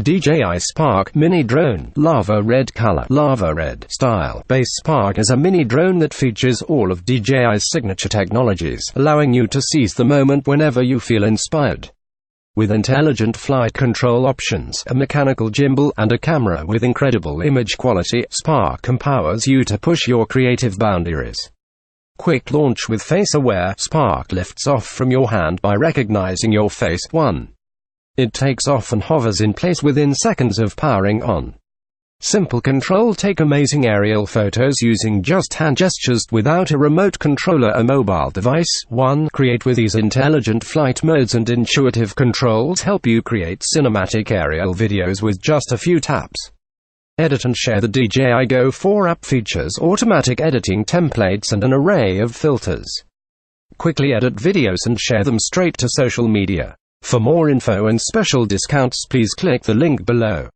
DJI Spark Mini Drone. Lava Red Color. Lava Red Style Base Spark is a mini drone that features all of DJI's signature technologies, allowing you to seize the moment whenever you feel inspired. With intelligent flight control options, a mechanical gimbal, and a camera with incredible image quality, Spark empowers you to push your creative boundaries. Quick launch with face-aware. Spark lifts off from your hand by recognizing your face. 1. It takes off and hovers in place within seconds of powering on. Simple control. Take amazing aerial photos using just hand gestures without a remote controller or mobile device. 1. Create with ease. Intelligent flight modes and intuitive controls help you create cinematic aerial videos with just a few taps. Edit and share. The DJI Go 4 app features automatic editing templates and an array of filters. Quickly edit videos and share them straight to social media. For more info and special discounts, please click the link below.